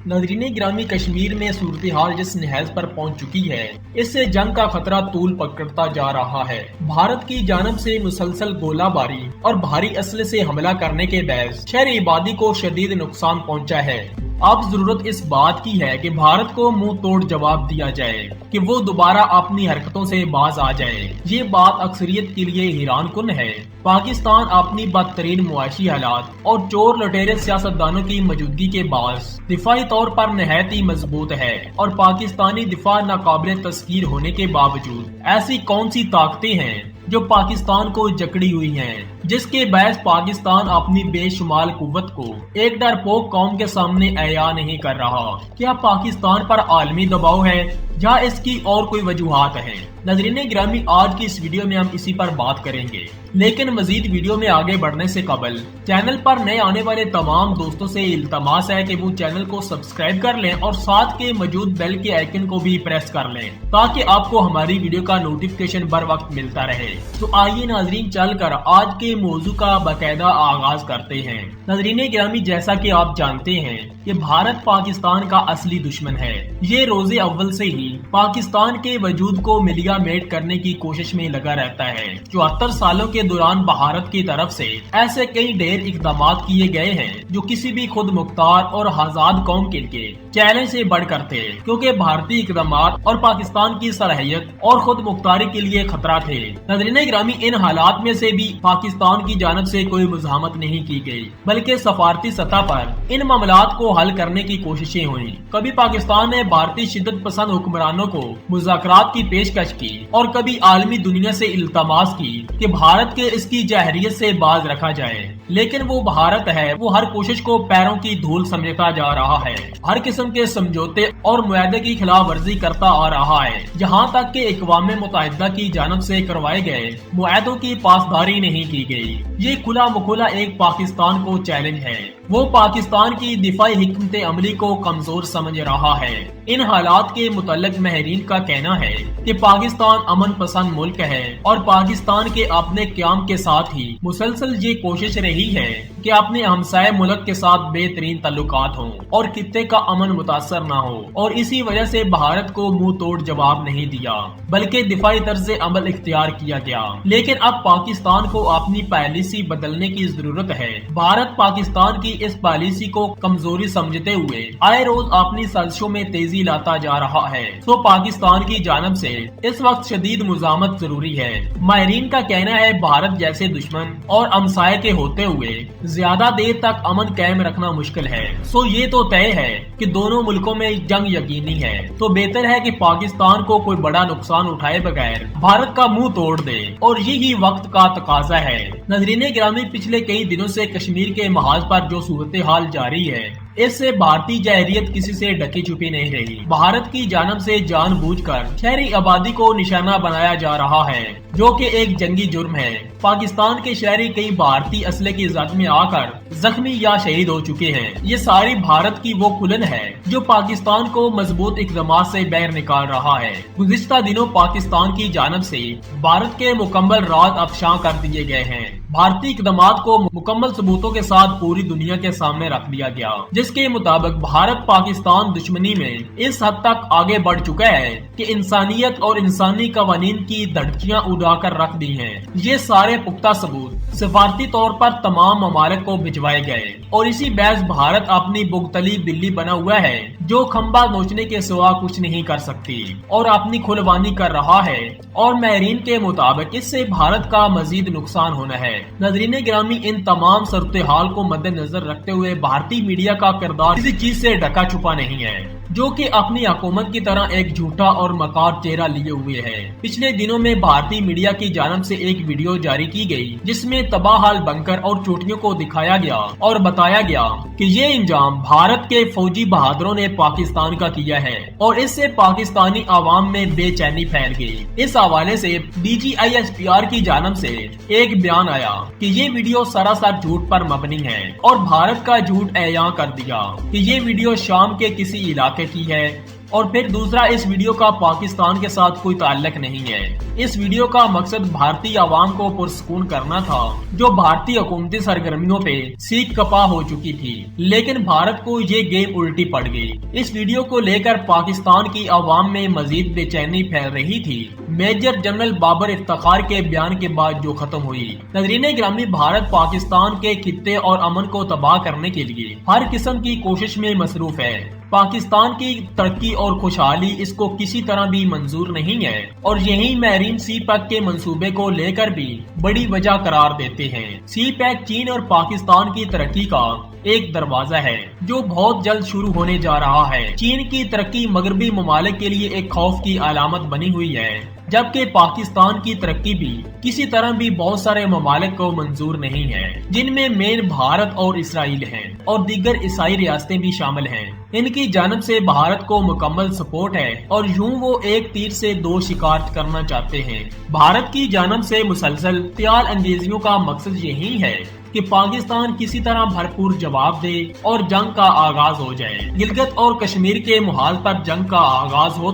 ناظرین گرامی، کشمیر میں صورتحال جس نہج پر پہنچ چکی ہے، اس سے جنگ کا خطرہ طول پکڑتا جا رہا ہے۔ بھارت کی جانب سے مسلسل گولہ باری اور بھاری اسلحے سے حملہ کرنے کے باعث شہری آبادی کو شدید نقصان پہنچا ہے۔ اب ضرورت اس بات کی ہے کہ بھارت کو منہ توڑ جواب دیا جائے کہ وہ دوبارہ اپنی حرکتوں سے باز آ جائے۔ یہ بات اکثریت کے لیے حیران کن ہے۔ پاکستان اپنی بدترین معاشی حالات اور چور لٹیرے سیاستدانوں کی موجودگی کے باعث دفاعی طور پر نہایت ہی مضبوط ہے، اور پاکستانی دفاع ناقابل تسخیر ہونے کے باوجود ایسی کون سی طاقتیں ہیں جو پاکستان کو جکڑی ہوئی ہیں، جس کے باعث پاکستان اپنی بے شمار قوت کو ایک ڈرپوک قوم کے سامنے عیاں نہیں کر رہا؟ کیا پاکستان پر عالمی دباؤ ہے یا اس کی اور کوئی وجوہات ہیں؟ ناظرین گرامی، آج کی اس ویڈیو میں ہم اسی پر بات کریں گے، لیکن مزید ویڈیو میں آگے بڑھنے سے قبل چینل پر نئے آنے والے تمام دوستوں سے التماس ہے کہ وہ چینل کو سبسکرائب کر لیں اور ساتھ کے موجود بیل کے آئیکن کو بھی پریس کر لیں تاکہ آپ کو ہماری ویڈیو کا نوٹیفکیشن بر وقت ملتا رہے۔ تو آئیے ناظرین، چل کر آج کے موضوع کا باقاعدہ آغاز کرتے ہیں۔ ناظرین گرامی، جیسا کہ آپ جانتے ہیں کہ بھارت پاکستان کا اصلی دشمن ہے۔ یہ روز اول سے ہی پاکستان کے وجود کو ملیا میٹ کرنے کی کوشش میں لگا رہتا ہے۔ 74 سالوں کے دوران بھارت کی طرف سے ایسے کئی ڈھیر اقدامات کیے گئے ہیں جو کسی بھی خود مختار اور آزاد قوم کے لیے چیلنج سے بڑھ کر تھے، کیونکہ بھارتی اقدامات اور پاکستان کی صلاحیت اور خود مختاری کے لیے خطرہ تھے۔ ناظرین گرامی، ان حالات میں سے بھی پاکستان کی جانب سے کوئی مزاحمت نہیں کی گئی، بلکہ سفارتی سطح پر ان معاملات کو حل کرنے کی کوششیں ہوئیں۔ کبھی پاکستان نے بھارتی شدت پسند حکمرانوں کو مذاکرات کی پیشکش کی اور کبھی عالمی دنیا سے التماس کی کہ بھارت کے اس کی جہریت سے باز رکھا جائے، لیکن وہ بھارت ہے، وہ ہر کوشش کو پیروں کی دھول سمجھتا جا رہا ہے، ہر قسم کے سمجھوتے اور معاہدے کی خلاف ورزی کرتا آ رہا ہے، جہاں تک کہ اقوام متحدہ کی جانب سے کروائے گئے معاہدوں کی پاسداری نہیں کی گئی۔ یہ کھلا مکھلا ایک پاکستان کو چیلنج ہے، وہ پاکستان کی دفاعی حکمت عملی کو کمزور سمجھ رہا ہے۔ ان حالات کے متعلق ماہرین کا کہنا ہے کہ پاکستان امن پسند ملک ہے، اور پاکستان کے اپنے قیام کے ساتھ ہی مسلسل یہ کوشش رہی ہے کہ اپنے ہمسائے ملک کے ساتھ بہترین تعلقات ہوں اور خطے کا امن متاثر نہ ہو، اور اسی وجہ سے بھارت کو منہ توڑ جواب نہیں دیا بلکہ دفاعی طرز عمل اختیار کیا گیا۔ لیکن اب پاکستان کو اپنی پالیسی بدلنے کی ضرورت ہے۔ بھارت پاکستان کی اس پالیسی کو کمزوری سمجھتے ہوئے آئے روز اپنی سازشوں میں تیزی لاتا جا رہا ہے، تو پاکستان کی جانب سے اس وقت شدید مزاحمت ضروری ہے۔ ماہرین کا کہنا ہے بھارت جیسے دشمن اور ہمسائے کے ہوتے ہوئے زیادہ دیر تک امن قائم رکھنا مشکل ہے۔ سو یہ تو طے ہے کہ دونوں ملکوں میں جنگ یقینی ہے، تو بہتر ہے کہ پاکستان کو کوئی بڑا نقصان اٹھائے بغیر بھارت کا منہ توڑ دے، اور یہی وقت کا تقاضا ہے۔ ناظرین گرامی، پچھلے کئی دنوں سے کشمیر کے محاذ پر جو صورتحال جاری ہے، اس سے بھارتی جہریت کسی سے ڈکی چھپی نہیں رہی۔ بھارت کی جانب سے جان بوجھ کر شہری آبادی کو نشانہ بنایا جا رہا ہے، جو کہ ایک جنگی جرم ہے۔ پاکستان کے شہری کئی بھارتی اسلحے کی زد میں آ کر زخمی یا شہید ہو چکے ہیں۔ یہ ساری بھارت کی وہ کھلن ہے جو پاکستان کو مضبوط اقدامات سے باہر نکال رہا ہے۔ گزشتہ دنوں پاکستان کی جانب سے بھارت کے مکمل راز افشاں کر دیے گئے ہیں۔ بھارتی اقدامات کو مکمل ثبوتوں کے ساتھ پوری دنیا کے سامنے رکھ دیا گیا، جس کے مطابق بھارت پاکستان دشمنی میں اس حد تک آگے بڑھ چکا ہے کہ انسانیت اور انسانی قوانین کی دھڑکیاں اڑا کر رکھ دی ہیں۔ یہ سارے پختہ ثبوت سفارتی طور پر تمام ممالک کو بھجوائے گئے، اور اسی باعث بھارت اپنی بگتلی بلی بنا ہوا ہے جو کھمبا نوچنے کے سوا کچھ نہیں کر سکتی، اور اپنی کھلوانی کر رہا ہے، اور ماہرین کے مطابق اس سے بھارت کا مزید نقصان ہونا ہے۔ ناظرین گرامی، ان تمام صورتحال کو مد نظر رکھتے ہوئے بھارتی میڈیا کا کردار کسی چیز سے ڈھکا چھپا نہیں ہے، جو کہ اپنی حکومت کی طرح ایک جھوٹا اور مکار چہرہ لیے ہوئے ہے۔ پچھلے دنوں میں بھارتی میڈیا کی جانب سے ایک ویڈیو جاری کی گئی جس میں تباہ حال بنکر اور چوٹیوں کو دکھایا گیا اور بتایا گیا کہ یہ انجام بھارت کے فوجی بہادروں نے پاکستان کا کیا ہے، اور اس سے پاکستانی عوام میں بے چینی پھیل گئی۔ اس حوالے سے DGISPR کی جانب سے ایک بیان آیا کہ یہ ویڈیو سراسر جھوٹ پر مبنی ہے، اور بھارت کا جھوٹ عیاں کر دیا کہ یہ ویڈیو شام کے کسی علاقے کی ہے اور پھر دوسرا اس ویڈیو کا پاکستان کے ساتھ کوئی تعلق نہیں ہے۔ اس ویڈیو کا مقصد بھارتی عوام کو پرسکون کرنا تھا جو بھارتی حکومتی سرگرمیوں پہ سیکھ کپا ہو چکی تھی، لیکن بھارت کو یہ گیم الٹی پڑ گئی۔ اس ویڈیو کو لے کر پاکستان کی عوام میں مزید بے چینی پھیل رہی تھی، میجر جنرل بابر افتخار کے بیان کے بعد جو ختم ہوئی۔ ناظرین گرامی، بھارت پاکستان کے خطے اور امن کو تباہ کرنے کے لیے ہر قسم کی کوشش میں مصروف ہے۔ پاکستان کی ترقی اور خوشحالی اس کو کسی طرح بھی منظور نہیں ہے، اور یہی میرین سی پیک کے منصوبے کو لے کر بھی بڑی وجہ قرار دیتے ہیں۔ سی پیک چین اور پاکستان کی ترقی کا ایک دروازہ ہے جو بہت جلد شروع ہونے جا رہا ہے۔ چین کی ترقی مغربی ممالک کے لیے ایک خوف کی علامت بنی ہوئی ہے، جبکہ پاکستان کی ترقی بھی کسی طرح بھی بہت سارے ممالک کو منظور نہیں ہے، جن میں مین بھارت اور اسرائیل ہیں، اور دیگر عیسائی ریاستیں بھی شامل ہیں۔ ان کی جانب سے بھارت کو مکمل سپورٹ ہے، اور یوں وہ ایک تیر سے دو شکار کرنا چاہتے ہیں۔ بھارت کی جانب سے مسلسل تیال انگیزیوں کا مقصد یہی ہے کہ پاکستان کسی طرح بھرپور جواب دے اور جنگ کا آغاز ہو جائے۔ گلگت اور کشمیر کے محاذ پر جنگ کا آغاز ہو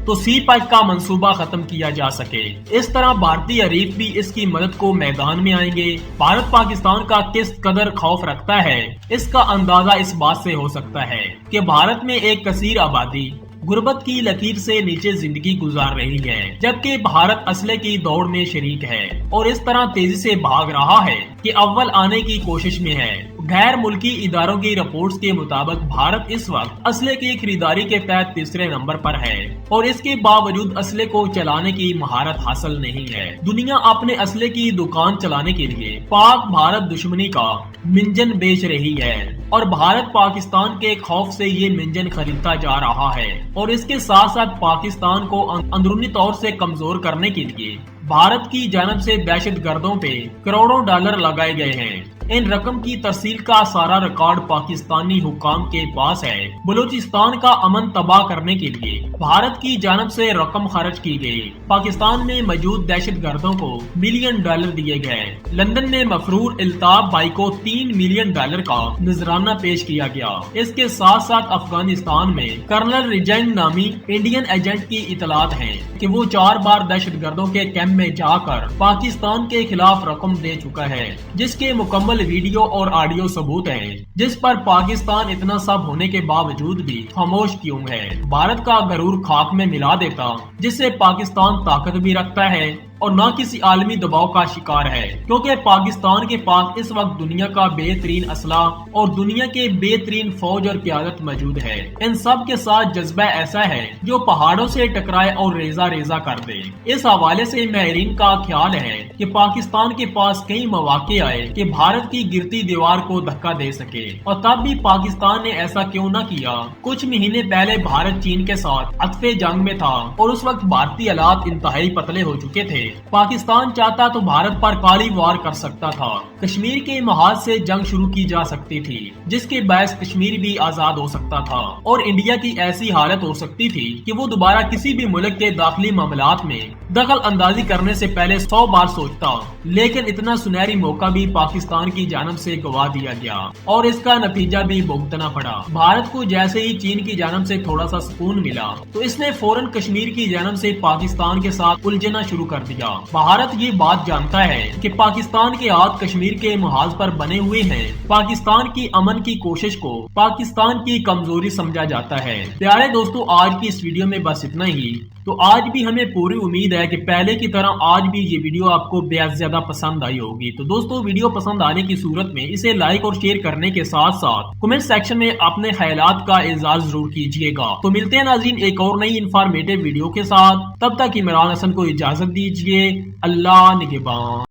تو سی پیک کا منصوبہ ختم کیا جا سکے۔ اس طرح بھارتی حریف بھی اس کی مدد کو میدان میں آئیں گے۔ بھارت پاکستان کا کس قدر خوف رکھتا ہے، اس کا اندازہ اس بات سے ہو سکتا ہے کہ بھارت میں ایک کثیر آبادی غربت کی لکیر سے نیچے زندگی گزار رہی ہے، جبکہ بھارت اسلحے کی دوڑ میں شریک ہے اور اس طرح تیزی سے بھاگ رہا ہے کہ اول آنے کی کوشش میں ہے۔ غیر ملکی اداروں کی رپورٹس کے مطابق بھارت اس وقت اسلحے کی خریداری کے تحت تیسرے نمبر پر ہے، اور اس کے باوجود اسلحے کو چلانے کی مہارت حاصل نہیں ہے۔ دنیا اپنے اسلحے کی دکان چلانے کے لیے پاک بھارت دشمنی کا منجن بیچ رہی ہے، اور بھارت پاکستان کے خوف سے یہ منجن خریدتا جا رہا ہے، اور اس کے ساتھ ساتھ پاکستان کو اندرونی طور سے کمزور کرنے کے لیے بھارت کی جانب سے دہشت گردوں پہ کروڑوں ڈالر لگائے گئے ہیں۔ ان رقم کی ترسیل کا سارا ریکارڈ پاکستانی حکام کے پاس ہے۔ بلوچستان کا امن تباہ کرنے کے لیے بھارت کی جانب سے رقم خرچ کی گئی۔ پاکستان میں موجود دہشت گردوں کو ملین ڈالر دیے گئے۔ لندن میں مفرور الطاف بھائی کو 3 ملین ڈالر کا نذرانہ پیش کیا گیا۔ اس کے ساتھ ساتھ افغانستان میں کرنل رجین نامی انڈین ایجنٹ کی اطلاعات ہیں کہ وہ 4 بار دہشت گردوں کے کیمپ میں جا کر پاکستان کے خلاف رقم دے چکا ہے، جس کے مکمل ویڈیو اور آڈیو ثبوت ہیں، جس پر پاکستان اتنا سب ہونے کے باوجود بھی خاموش کیوں ہے۔ بھارت کا غرور خاک میں ملا دیتا، جس سے پاکستان طاقت بھی رکھتا ہے اور نہ کسی عالمی دباؤ کا شکار ہے، کیونکہ پاکستان کے پاس اس وقت دنیا کا بہترین اسلحہ اور دنیا کے بہترین فوج اور قیادت موجود ہے۔ ان سب کے ساتھ جذبہ ایسا ہے جو پہاڑوں سے ٹکرائے اور ریزہ ریزہ کر دے۔ اس حوالے سے ماہرین کا خیال ہے کہ پاکستان کے پاس کئی مواقع آئے کہ بھارت کی گرتی دیوار کو دھکا دے سکے، اور تب بھی پاکستان نے ایسا کیوں نہ کیا۔ کچھ مہینے پہلے بھارت چین کے ساتھ عطف جنگ میں تھا، اور اس وقت بھارتی آلات انتہائی پتلے ہو چکے تھے۔ پاکستان چاہتا تو بھارت پر کالی وار کر سکتا تھا، کشمیر کے محاذ سے جنگ شروع کی جا سکتی تھی، جس کے باعث کشمیر بھی آزاد ہو سکتا تھا، اور انڈیا کی ایسی حالت ہو سکتی تھی کہ وہ دوبارہ کسی بھی ملک کے داخلی معاملات میں دخل اندازی کرنے سے پہلے 100 بار سوچتا۔ لیکن اتنا سنہری موقع بھی پاکستان کی جانب سے گوا دیا گیا، اور اس کا نتیجہ بھی بھگتنا پڑا۔ بھارت کو جیسے ہی چین کی جانب سے تھوڑا سا سکون ملا تو اس نے فوراً کشمیر کی جانب سے پاکستان کے ساتھ الجھنا شروع کر دیا۔ بھارت یہ بات جانتا ہے کہ پاکستان کے ہاتھ کشمیر کے محاذ پر بنے ہوئے ہیں۔ پاکستان کی امن کی کوشش کو پاکستان کی کمزوری سمجھا جاتا ہے۔ پیارے دوستو، آج کی اس ویڈیو میں بس اتنا ہی۔ تو آج بھی ہمیں پوری امید ہے کہ پہلے کی طرح آج بھی یہ ویڈیو آپ کو بے حد زیادہ پسند آئی ہوگی۔ تو دوستو، ویڈیو پسند آنے کی صورت میں اسے لائک اور شیئر کرنے کے ساتھ ساتھ کمنٹ سیکشن میں اپنے خیالات کا اظہار ضرور کیجیے گا۔ تو ملتے ہیں ناظرین ایک اور نئی انفارمیٹیو ویڈیو کے ساتھ، تب تک عمران حسن کو اجازت دیجیے۔ اللہ نگہبان۔